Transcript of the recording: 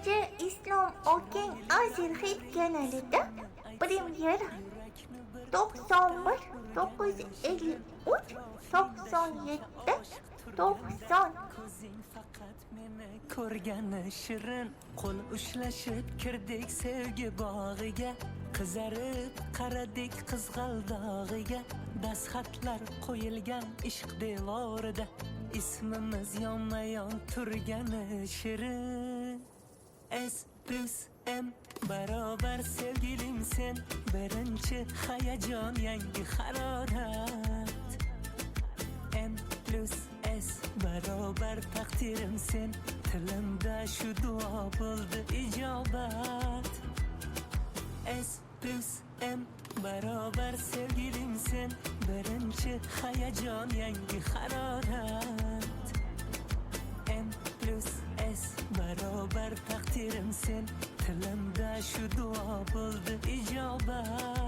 Birinchi Islom Oking Azir Hit kanalida premyera 91 953 97 90. Ko'zing faqat meni ko'rgani shirin, qo'l ushlashib kirdik sevgi bog'iga, qizarib qaradik qizg'aldog'iga, dastxatlar qo'yilgan ishq devorida, ismimiz yonma-yon turgani shirin. S plus M barobar sevgilim sen, birinchi hayajon yangi harorat. M plus S barobar taqdirim sen, tilimda shu duo bo'ldi ijobat. S plus M barobar sevgilim sen, birinchi hayajon yangi harorat. M plus S barobar taqdirim sen, tilimda shu duo bo'ldi ijobat.